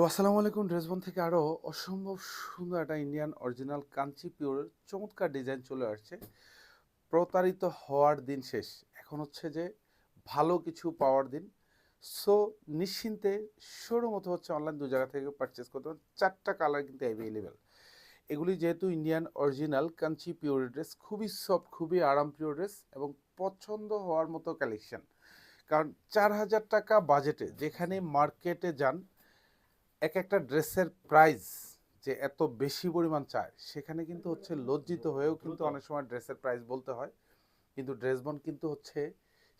তো আসসালামু আলাইকুম। ড্রেসবন থেকে আরও অসম্ভব সুন্দর একটা ইন্ডিয়ান অরিজিনাল কাঞ্চি পিওরের চমৎকার ডিজাইন চলে আসছে। প্রতারিত হওয়ার দিন শেষ, এখন হচ্ছে যে ভালো কিছু পাওয়ার দিন। সো নিশ্চিন্তে শোরুম মতো হচ্ছে অনলাইন দু জায়গা থেকে পারচেস করতে পারেন। 4টা কালার কিন্তু অ্যাভেলেবেল। এগুলি যেহেতু Indian original Kanchi pure dress, খুবই সফট, খুবই আরামপ্রিয় ড্রেস এবং পছন্দ হওয়ার মতো কালেকশন। কারণ 4,000 টাকা বাজেটে যেখানে মার্কেটে যান এক একটা ড্রেসের প্রাইস যে এত বেশি পরিমাণ চায়, সেখানে কিন্তু হচ্ছে লজ্জিত হয়েও কিন্তু অনেক সময় ড্রেসের প্রাইস বলতে হয়। কিন্তু ড্রেসবন কিন্তু হচ্ছে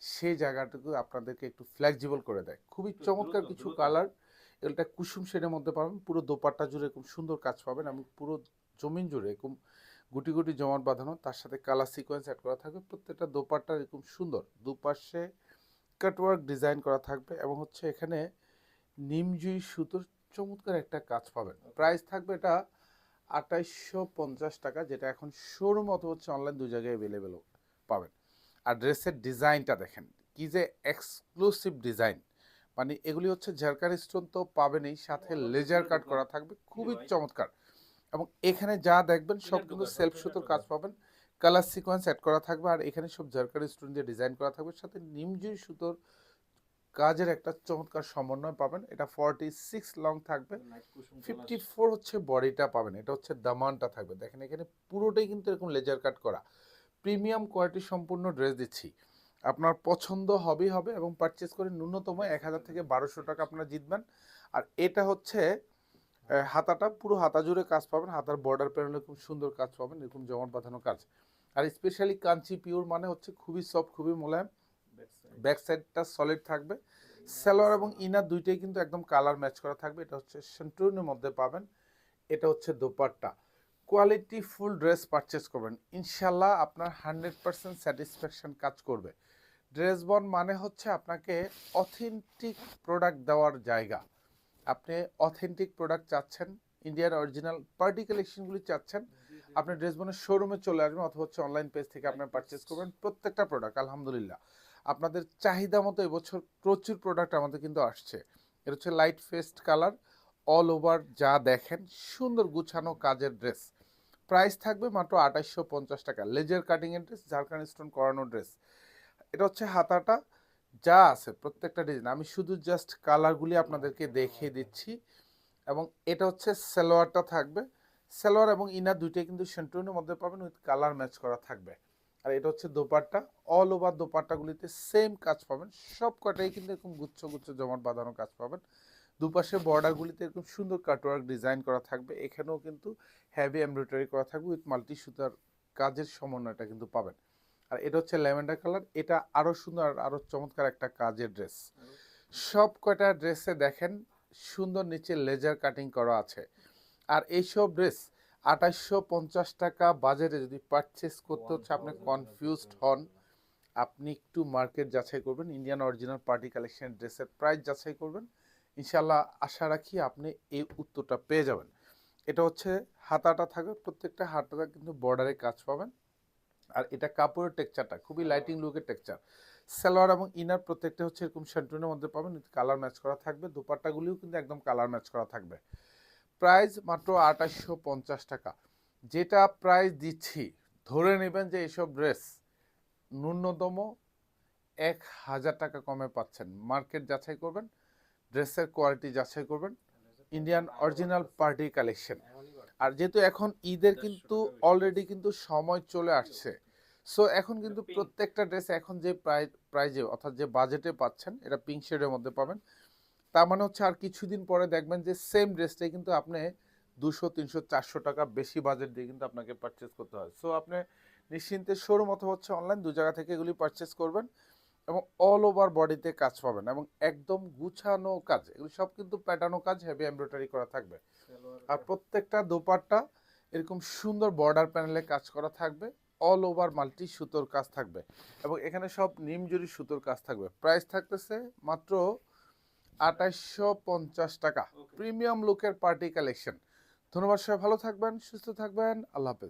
সেই জায়গাটুকু আপনাদেরকে একটু ফ্লেক্সিবল করে দেয়। খুবই চমৎকার কিছু কালার। এটা কুসুম শেডের মধ্যে পাবেন, পুরো দোপাট্টা জুড়ে খুব সুন্দর কাজ পাবেন এবং পুরো জমিন জুড়ে এরকম গুটি গুটি জমাট বাঁধানো, তার সাথে কালার সিকোয়েন্স অ্যাড করা থাকবে। প্রত্যেকটা দোপাট্টা এরকম সুন্দর, দুপাশে কাটওয়ার্ক ডিজাইন করা থাকবে এবং হচ্ছে এখানে নিমজুই সুতোর চমৎকার একটা কাজ পাবেন। প্রাইস থাকবে এটা 2850 টাকা, যেটা এখন শোরুম অথবা হচ্ছে অনলাইন দু জায়গায় অ্যাভেলেবেল পাবেন। আর ড্রেসের ডিজাইনটা দেখেন, কি যে এক্সক্লুসিভ ডিজাইন। মানে এগুলি হচ্ছে ঝাড়খান স্টোন তো পাবেনই, সাথে লেজার কাট করা থাকবে, খুবই চমৎকার। এবং এখানে যা দেখবেন সব কিন্তু সেলফ সুতোর কাজ পাবেন, কালার সিকোয়েন্স অ্যাড করা থাকবে। আর এখানে সব ঝাড়খান স্টোন দিয়ে ডিজাইন করা থাকবে, সাথে নিমজুই সুতোর কাজের একটা চমৎকার সমন্বয় পাবেন। এটা 46 লং থাকবে, 54 হচ্ছে বডিটা পাবেন। এটা হচ্ছে দামানটা থাকবে, দেখেন এখানে পুরোটাই কিন্তু এরকম লেজার কাট করা, প্রিমিয়াম কোয়ালিটি সম্পূর্ণ ড্রেস দিচ্ছি। আপনার পছন্দ হবেই হবে এবং পারচেস করে ন্যূনতম 1000 থেকে 1200 টাকা আপনারা জিতবেন। আর এটা হচ্ছে হাতাটা, পুরো হাতা জুড়ে কাজ পাবেন, হাতার বর্ডার প্যানেলে খুব সুন্দর কাজ পাবেন, এরকম জমাট বাঁধানো কাজ। আর স্পেশালি কাঞ্চি পিওর মানে হচ্ছে খুবই সফট, খুবই মোলায়েম। ব্যাক সাইডটা সলিড থাকবে। সালোয়ার এবং ইনার দুইটাই কিন্তু একদম কালার ম্যাচ করা থাকবে। এটা হচ্ছে সেন্টুরিনের মধ্যে পাবেন। এটা হচ্ছে dupatta. Quality full dress purchase করবেন, ইনশাল্লাহ আপনার 100% স্যাটিসফ্যাকশন কাজ করবে। ড্রেস বন মানে হচ্ছে আপনাকে অথেন্টিক প্রোডাক্ট দেওয়ার জায়গা। আপনি অথেন্টিক প্রোডাক্ট চাচ্ছেন, ইন্ডিয়ান অরিজিনাল পার্টি কালেকশনগুলি চাচ্ছেন, আপনি ড্রেস বনের শোরুমে চলে আসবেন অথবা হচ্ছে অনলাইন পেজ থেকে আপনি পারচেস করবেন। প্রত্যেকটা প্রোডাক্ট আলহামদুলিল্লাহ আপনাদের চাহিদা মতো এবছর প্রচুর প্রোডাক্ট আমাদের কিন্তু আসছে। এটা হচ্ছে light fest colour, all over যা দেখেন সুন্দর গুছানো কাজের ড্রেস। প্রাইস থাকবে মাত্র 2850 টাকা। লেজার কাটিংয়ের ড্রেস, ঝাড়খান্ড স্টোন করানো ড্রেস। এটা হচ্ছে হাতাটা, যা আছে প্রত্যেকটা ডিজাইন আমি শুধু জাস্ট কালারগুলি আপনাদেরকে দেখিয়ে দিচ্ছি। এবং এটা হচ্ছে সালোয়ারটা থাকবে, সালোয়ার এবং ইনার দুইটাই কিন্তু সেন্টুনের মধ্যে পাবেন, উইথ কালার ম্যাচ করা থাকবে। আর এটা হচ্ছে দোপাট্টা, অল ওভার দোপাট্টাগুলিতে সেম কাজ পাবেন, সব কটাই কিন্তু এরকম গুচ্ছ গুচ্ছ জমাট বাঁধানো কাজ পাবেন। দুপাশে বর্ডারগুলিতে এরকম সুন্দর কাটওয়ার্ক ডিজাইন করা থাকবে, এখানেও কিন্তু হ্যাভি এমব্রয়ডারি করা থাকবে, উইথ মাল্টি সুতার কাজের সমন্বয়টা কিন্তু পাবেন। আর এটা হচ্ছে ল্যাভেন্ডার কালার, এটা আরও সুন্দর, আরও চমৎকার একটা কাজের ড্রেস। সব কয়টা ড্রেসে দেখেন সুন্দর নিচে লেজার কাটিং করা আছে। আর এইসব ড্রেস 2850 টাকা বাজারে যদি পারচেস করতে হচ্ছে আপনি কনফিউজড হন, আপনি একটু মার্কেট যাচাই করবেন, ইন্ডিয়ান অরিজিনাল পার্টি কালেকশন ড্রেসের প্রাইস যাচাই করবেন, ইনশাল্লাহ আশা রাখি আপনি এই উত্তরটা পেয়ে যাবেন। এটা হচ্ছে হাতাটা থাকবে, প্রত্যেকটা হাতাটা কিন্তু বর্ডারে কাজ পাবেন। আর এটা কাপড়ের টেক্সচারটা খুবই লাইটিং লুকের টেক্সচার। সালোয়ার এবং ইনার প্রত্যেকটা হচ্ছে এরকম সেন্টুনের মধ্যে পাবেন, কালার ম্যাচ করা থাকবে। দুপাট্টাগুলিও কিন্তু একদম কালার ম্যাচ করা থাকবে। প্রাইস মাত্র 2850 টাকা। যেটা প্রাইস দিচ্ছি, ধরে নেবেন যে এইসব ড্রেস ন্যূনতম 1000 টাকা কমে পাচ্ছেন। মার্কেট যাচাই করবেন, ড্রেসের কোয়ালিটি যাচাই করবেন, ইন্ডিয়ান অরিজিনাল পার্টি কালেকশন। আর যেহেতু এখন ঈদের কিন্তু অলরেডি কিন্তু সময় চলে আসছে, সো এখন কিন্তু প্রত্যেকটা ড্রেস এখন যে প্রাইজে অর্থাৎ যে বাজেটে পাচ্ছেন, এটা পিঙ্ক শেডের মধ্যে পাবেন। তার মানে হচ্ছে আর কিছুদিন পরে দেখবেন যে সেম ড্রেসটাই কিন্তু আপনি 200 300 400 টাকা বেশি বাজেট দিয়ে কিন্তু আপনাকে পারচেস করতে হয়। সো আপনি নিশ্চিন্তে শোরুম অথবা হচ্ছে অনলাইন দু জায়গা থেকে এগুলি পারচেস করবেন এবং অল ওভার বডিতে কাজ পাবেন এবং একদম গুছানো কাজ। এগুলি সব কিন্তু প্যাটার্নো কাজ, হেভি এমব্রয়ডারি করা থাকবে। আর প্রত্যেকটা দোপাট্টা এরকম সুন্দর বর্ডার প্যানেলে কাজ করা থাকবে, অল ওভার মাল্টি সুতোর কাজ থাকবে এবং এখানে সব নিমজুরি সুতোর কাজ থাকবে। প্রাইস থাকতেছে মাত্র 2850 টাকা। প্রিমিয়াম লুকের পার্টি কালেকশন। ধন্যবাদ, সবাই ভালো থাকবেন, সুস্থ থাকবেন, আল্লাহ হাফেজ।